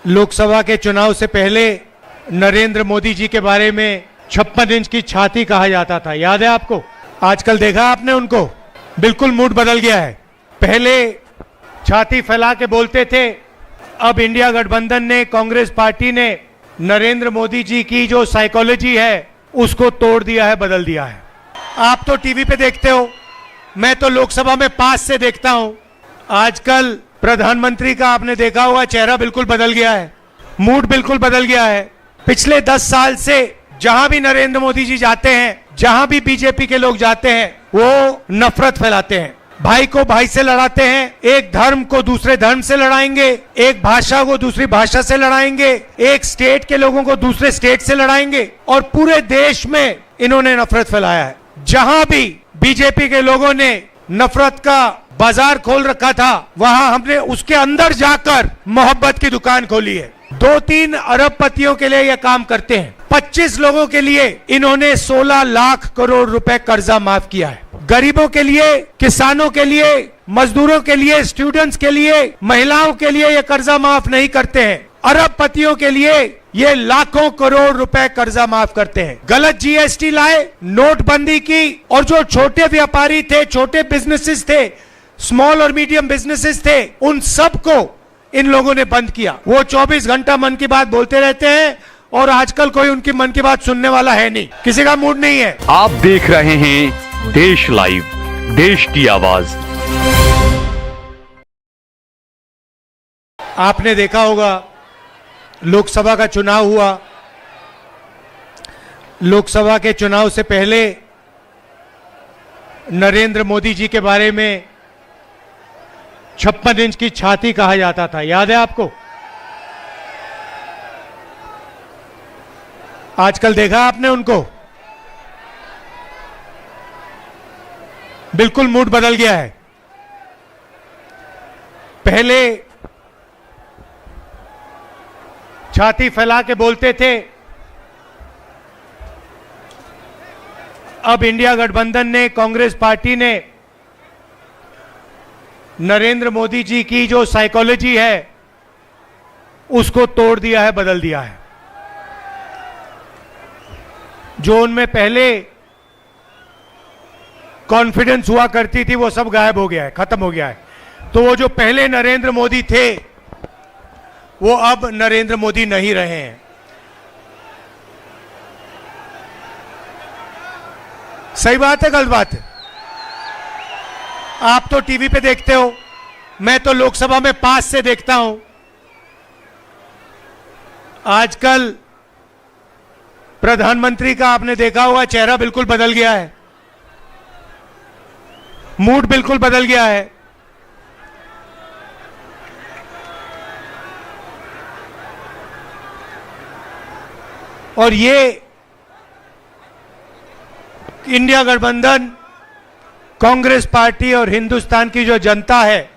लोकसभा के चुनाव से पहले नरेंद्र मोदी जी के बारे में 56 इंच की छाती कहा जाता था, याद है आपको? आजकल देखा आपने उनको, बिल्कुल मूड बदल गया है। पहले छाती फैला के बोलते थे, अब इंडिया गठबंधन ने, कांग्रेस पार्टी ने नरेंद्र मोदी जी की जो साइकोलॉजी है उसको तोड़ दिया है, बदल दिया है। आप तो टीवी पे देखते हो, मैं तो लोकसभा में पास से देखता हूं। आजकल प्रधानमंत्री का आपने देखा होगा, चेहरा बिल्कुल बदल गया है, मूड बिल्कुल बदल गया है। पिछले 10 साल से जहां भी नरेंद्र मोदी जी जाते हैं, जहां भी बीजेपी के लोग जाते हैं, वो नफरत फैलाते हैं, भाई को भाई से लड़ाते हैं, एक धर्म को दूसरे धर्म से लड़ाएंगे, एक भाषा को दूसरी भाषा से लड़ाएंगे, एक स्टेट के लोगों को दूसरे स्टेट से लड़ाएंगे, और पूरे देश में इन्होंने नफरत फैलाया है। जहां भी बीजेपी के लोगों ने नफरत का बाजार खोल रखा था, वहां हमने उसके अंदर जाकर मोहब्बत की दुकान खोली है। 2-3 अरबपतियों के लिए यह काम करते हैं। 25 लोगों के लिए इन्होंने 16 लाख करोड़ रुपए कर्जा माफ किया है। गरीबों के लिए, किसानों के लिए, मजदूरों के लिए, स्टूडेंट्स के लिए, महिलाओं के लिए ये कर्जा माफ नहीं करते हैं। अरबपतियों के लिए ये लाखों करोड़ रुपए कर्जा माफ करते हैं। गलत जीएसटी लाए, नोटबंदी की, और जो छोटे व्यापारी थे, छोटे बिजनेसेस थे, स्मॉल और मीडियम बिजनेसेस थे, उन सबको इन लोगों ने बंद किया। वो 24 घंटा मन की बात बोलते रहते हैं, और आजकल कोई उनकी मन की बात सुनने वाला है नहीं, किसी का मूड नहीं है। आप देख रहे हैं देश लाइव, देश की आवाज। आपने देखा होगा, लोकसभा का चुनाव हुआ। लोकसभा के चुनाव से पहले नरेंद्र मोदी जी के बारे में 56 इंच की छाती कहा जाता था, याद है आपको? आजकल देखा आपने उनको, बिल्कुल मूड बदल गया है। पहले छाती फैला के बोलते थे, अब इंडिया गठबंधन ने, कांग्रेस पार्टी ने नरेंद्र मोदी जी की जो साइकोलॉजी है उसको तोड़ दिया है, बदल दिया है। जो उनमें पहले कॉन्फिडेंस हुआ करती थी, वो सब गायब हो गया है, खत्म हो गया है। तो वो जो पहले नरेंद्र मोदी थे, वो अब नरेंद्र मोदी नहीं रहे हैं। सही बात है, गलत बात है? आप तो टीवी पे देखते हो, मैं तो लोकसभा में पास से देखता हूं। आजकल प्रधानमंत्री का आपने देखा होगा, चेहरा बिल्कुल बदल गया है, मूड बिल्कुल बदल गया है। और ये इंडिया गठबंधन, कांग्रेस पार्टी और हिंदुस्तान की जो जनता है,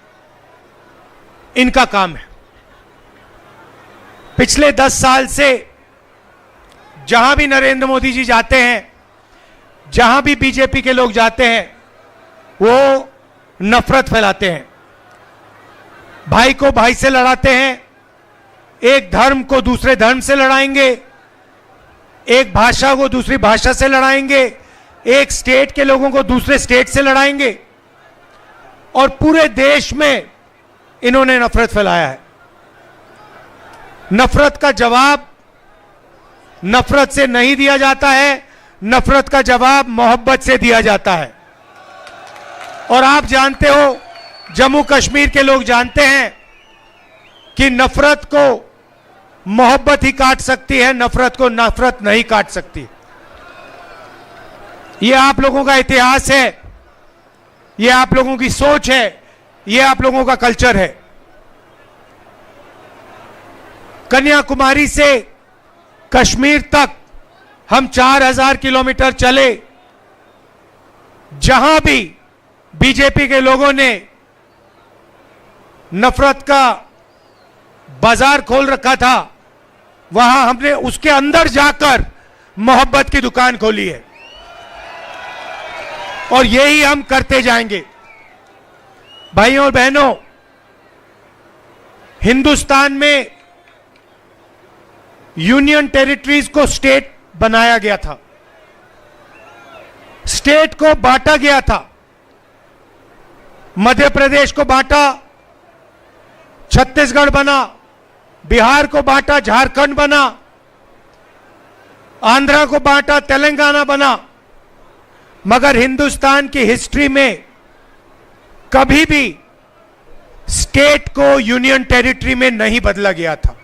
इनका काम है। पिछले 10 साल से जहां भी नरेंद्र मोदी जी जाते हैं, जहां भी बीजेपी के लोग जाते हैं, वो नफरत फैलाते हैं, भाई को भाई से लड़ाते हैं, एक धर्म को दूसरे धर्म से लड़ाएंगे, एक भाषा को दूसरी भाषा से लड़ाएंगे, एक स्टेट के लोगों को दूसरे स्टेट से लड़ाएंगे, और पूरे देश में इन्होंने नफरत फैलाया है। नफरत का जवाब नफरत से नहीं दिया जाता है, नफरत का जवाब मोहब्बत से दिया जाता है। और आप जानते हो, जम्मू कश्मीर के लोग जानते हैं कि नफरत को मोहब्बत ही काट सकती है, नफरत को नफरत नहीं काट सकती। ये आप लोगों का इतिहास है, ये आप लोगों की सोच है, ये आप लोगों का कल्चर है। कन्याकुमारी से कश्मीर तक हम 4000 किलोमीटर चले, जहां भी बीजेपी के लोगों ने नफरत का बाजार खोल रखा था, वहां हमने उसके अंदर जाकर मोहब्बत की दुकान खोली है, और यही हम करते जाएंगे। भाइयों और बहनों, हिंदुस्तान में यूनियन टेरिटरीज को स्टेट बनाया गया था, स्टेट को बांटा गया था। मध्य प्रदेश को बांटा, छत्तीसगढ़ बना, बिहार को बांटा, झारखंड बना, आंध्रा को बांटा, तेलंगाना बना। मगर हिंदुस्तान की हिस्ट्री में कभी भी स्टेट को यूनियन टेरिटरी में नहीं बदला गया था।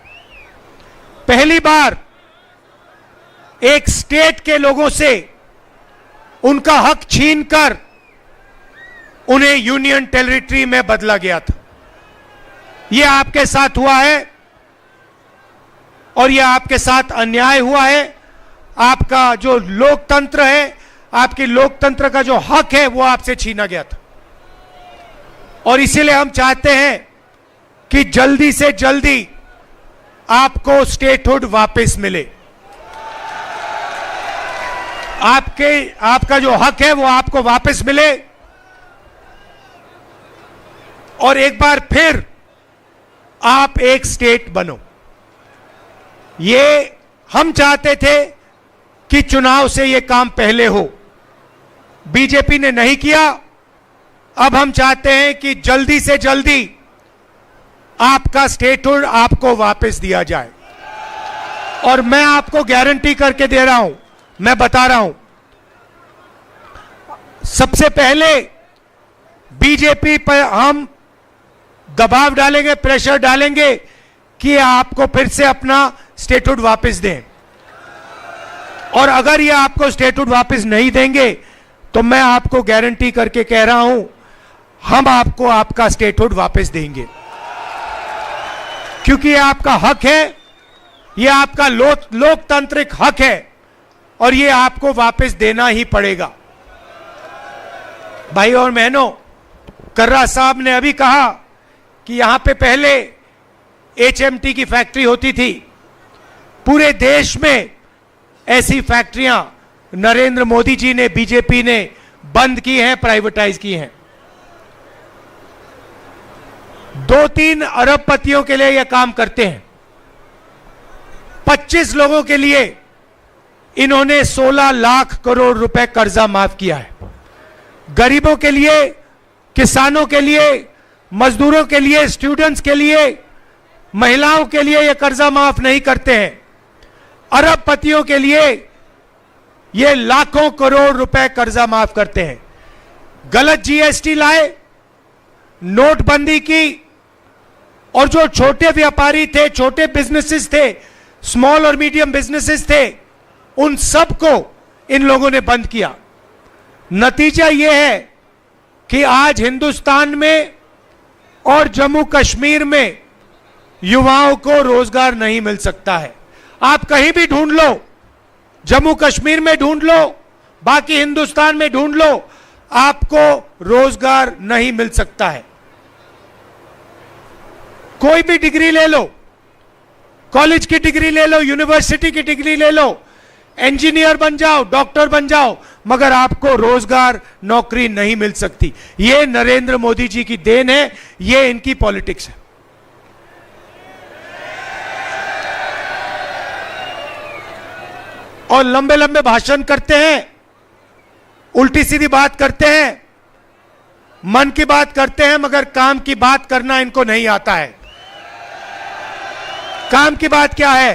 पहली बार एक स्टेट के लोगों से उनका हक छीनकर उन्हें यूनियन टेरिटरी में बदला गया था। यह आपके साथ हुआ है और यह आपके साथ अन्याय हुआ है। आपका जो लोकतंत्र है, आपकी लोकतंत्र का जो हक है, वो आपसे छीना गया था। और इसीलिए हम चाहते हैं कि जल्दी से जल्दी आपको स्टेटहुड वापस मिले। आपका जो हक है वो आपको वापस मिले और एक बार फिर आप एक स्टेट बनो। ये हम चाहते थे कि चुनाव से ये काम पहले हो, बीजेपी ने नहीं किया। अब हम चाहते हैं कि जल्दी से जल्दी आपका स्टेटहुड आपको वापस दिया जाए। और मैं आपको गारंटी करके दे रहा हूं, मैं बता रहा हूं, सबसे पहले बीजेपी पर हम दबाव डालेंगे, प्रेशर डालेंगे कि आपको फिर से अपना स्टेटहुड वापस दें। और अगर ये आपको स्टेटहुड वापस नहीं देंगे तो मैं आपको गारंटी करके कह रहा हूं, हम आपको आपका स्टेटहुड वापस देंगे। क्योंकि ये आपका हक है, ये आपका लोकतांत्रिक हक है और ये आपको वापस देना ही पड़ेगा। भाई और बहनों, कर्रा साहब ने अभी कहा कि यहां पे पहले एचएमटी की फैक्ट्री होती थी। पूरे देश में ऐसी फैक्ट्रियां नरेंद्र मोदी जी ने, बीजेपी ने बंद की हैं, प्राइवेटाइज की हैं। 2-3 अरबपतियों के लिए यह काम करते हैं। 25 लोगों के लिए इन्होंने 16 लाख करोड़ रुपए कर्जा माफ किया है। गरीबों के लिए, किसानों के लिए, मजदूरों के लिए, स्टूडेंट्स के लिए, महिलाओं के लिए यह कर्जा माफ नहीं करते हैं। अरबपतियों के लिए ये लाखों करोड़ रुपए कर्जा माफ करते हैं। गलत जीएसटी लाए, नोटबंदी की, और जो छोटे व्यापारी थे, छोटे बिजनेसेस थे, स्मॉल और मीडियम बिजनेसेस थे, उन सबको इन लोगों ने बंद किया। नतीजा यह है कि आज हिंदुस्तान में और जम्मू कश्मीर में युवाओं को रोजगार नहीं मिल सकता है। आप कहीं भी ढूंढ लो, जम्मू कश्मीर में ढूंढ लो, बाकी हिंदुस्तान में ढूंढ लो, आपको रोजगार नहीं मिल सकता है। कोई भी डिग्री ले लो, कॉलेज की डिग्री ले लो, यूनिवर्सिटी की डिग्री ले लो, इंजीनियर बन जाओ, डॉक्टर बन जाओ, मगर आपको रोजगार, नौकरी नहीं मिल सकती। यह नरेंद्र मोदी जी की देन है, यह इनकी पॉलिटिक्स है। और लंबे लंबे भाषण करते हैं, उल्टी सीधी बात करते हैं, मन की बात करते हैं, मगर काम की बात करना इनको नहीं आता है। काम की बात क्या है?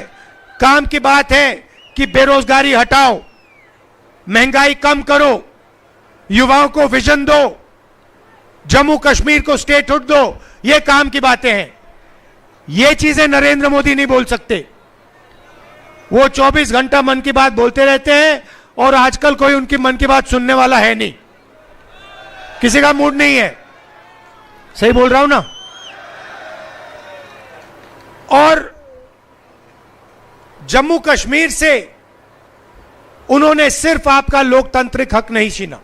काम की बात है कि बेरोजगारी हटाओ, महंगाई कम करो, युवाओं को विजन दो, जम्मू कश्मीर को स्टेटहुड दो। ये काम की बातें हैं। ये चीजें नरेंद्र मोदी नहीं बोल सकते। वो 24 घंटा मन की बात बोलते रहते हैं और आजकल कोई उनकी मन की बात सुनने वाला है नहीं, किसी का मूड नहीं है। सही बोल रहा हूं ना? और जम्मू कश्मीर से उन्होंने सिर्फ आपका लोकतांत्रिक हक नहीं छीना।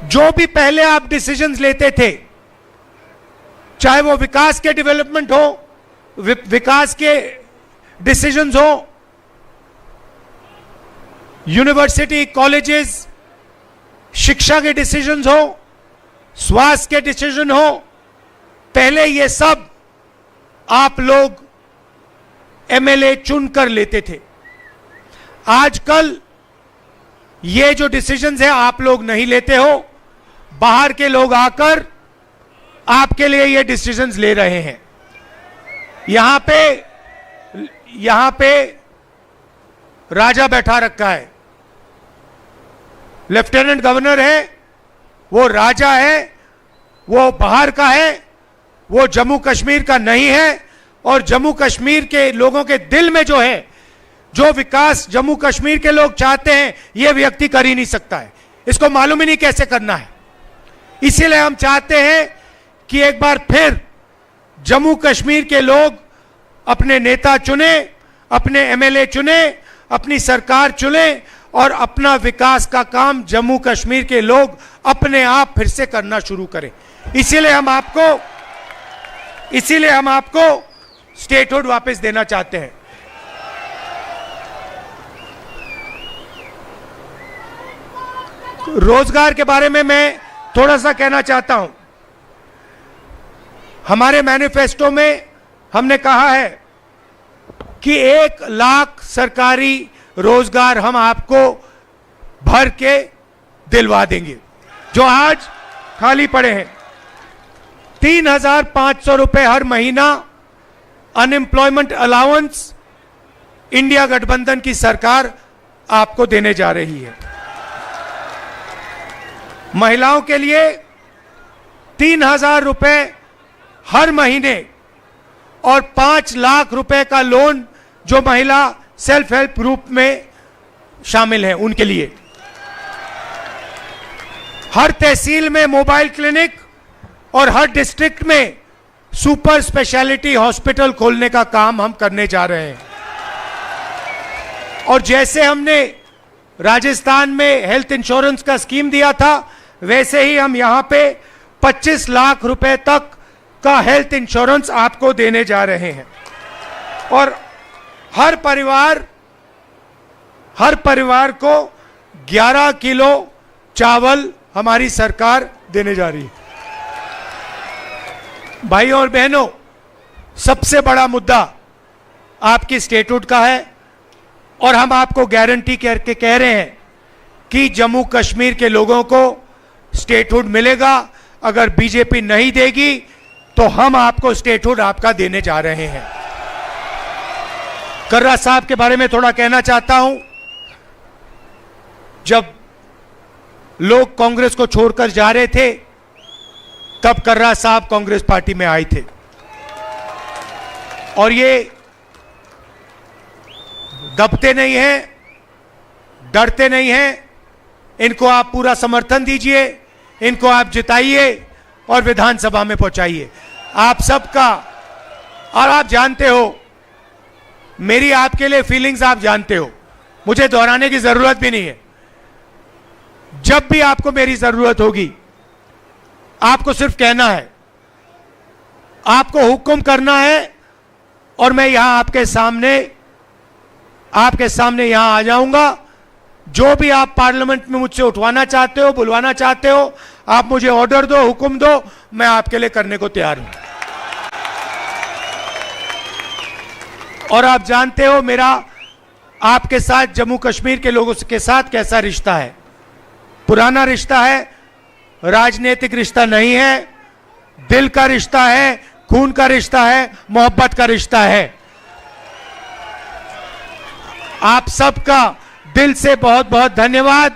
जो भी पहले आप डिसीजंस लेते थे, चाहे वो विकास के डेवलपमेंट हो, विकास के डिसीजंस हो, यूनिवर्सिटी, कॉलेजेस, शिक्षा के डिसीजंस हो, स्वास्थ्य के डिसीजन हो, पहले ये सब आप लोग एमएलए चुनकर लेते थे। आजकल ये जो डिसीजंस है आप लोग नहीं लेते हो, बाहर के लोग आकर आपके लिए ये डिसीजंस ले रहे हैं। यहां पे राजा बैठा रखा है, लेफ्टिनेंट गवर्नर है, वो राजा है, वो बाहर का है, वो जम्मू कश्मीर का नहीं है। और जम्मू कश्मीर के लोगों के दिल में जो है, जो विकास जम्मू कश्मीर के लोग चाहते हैं, ये व्यक्ति कर ही नहीं सकता है। इसको मालूम ही नहीं कैसे करना है। इसीलिए हम चाहते हैं कि एक बार फिर जम्मू कश्मीर के लोग अपने नेता चुने, अपने एमएलए चुने, अपनी सरकार चुने और अपना विकास का काम जम्मू कश्मीर के लोग अपने आप फिर से करना शुरू करें। इसीलिए हम आपको स्टेटहुड वापस देना चाहते हैं। रोजगार के बारे में मैं थोड़ा सा कहना चाहता हूं। हमारे मैनिफेस्टो में हमने कहा है कि 1 लाख सरकारी रोजगार हम आपको भर के दिलवा देंगे, जो आज खाली पड़े हैं। 3,500 रुपए हर महीना अनएम्प्लॉयमेंट अलाउंस इंडिया गठबंधन की सरकार आपको देने जा रही है। महिलाओं के लिए 3,000 रुपए हर महीने और 5 लाख रुपए का लोन जो महिला सेल्फ हेल्प ग्रुप में शामिल हैं उनके लिए। हर तहसील में मोबाइल क्लिनिक और हर डिस्ट्रिक्ट में सुपर स्पेशलिटी हॉस्पिटल खोलने का काम हम करने जा रहे हैं। और जैसे हमने राजस्थान में हेल्थ इंश्योरेंस का स्कीम दिया था, वैसे ही हम यहां पे 25 लाख रुपए तक का हेल्थ इंश्योरेंस आपको देने जा रहे हैं। और हर परिवार को 11 किलो चावल हमारी सरकार देने जा रही है। भाइयों और बहनों, सबसे बड़ा मुद्दा आपकी स्टेटहुड का है और हम आपको गारंटी करके कह रहे हैं कि जम्मू कश्मीर के लोगों को स्टेटहुड मिलेगा। अगर बीजेपी नहीं देगी तो हम आपको स्टेटहुड आपका देने जा रहे हैं। कर्रा साहब के बारे में थोड़ा कहना चाहता हूं। जब लोग कांग्रेस को छोड़कर जा रहे थे, तब कर्रा साहब कांग्रेस पार्टी में आए थे और ये दबते नहीं हैं, डरते नहीं हैं। इनको आप पूरा समर्थन दीजिए, इनको आप जिताइए और विधानसभा में पहुंचाइए। आप सबका, और आप जानते हो मेरी आपके लिए फीलिंग्स, आप जानते हो, मुझे दोहराने की जरूरत भी नहीं है। जब भी आपको मेरी जरूरत होगी, आपको सिर्फ कहना है, आपको हुक्म करना है और मैं यहां आपके सामने यहां आ जाऊंगा। जो भी आप पार्लियामेंट में मुझसे उठवाना चाहते हो, बुलवाना चाहते हो, आप मुझे ऑर्डर दो, हुक्म दो, मैं आपके लिए करने को तैयार हूं। और आप जानते हो मेरा आपके साथ, जम्मू कश्मीर के लोगों के साथ कैसा रिश्ता है। पुराना रिश्ता है, राजनीतिक रिश्ता नहीं है, दिल का रिश्ता है, खून का रिश्ता है, मोहब्बत का रिश्ता है। आप सबका दिल से बहुत बहुत धन्यवाद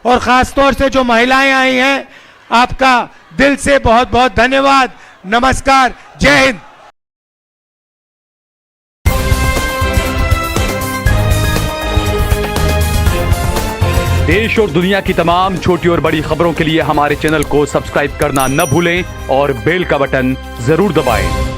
और खासतौर से जो महिलाएं आई हैं, आपका दिल से बहुत बहुत धन्यवाद। नमस्कार, जय हिंद। देश और दुनिया की तमाम छोटी और बड़ी खबरों के लिए हमारे चैनल को सब्सक्राइब करना न भूलें और बेल का बटन जरूर दबाएं।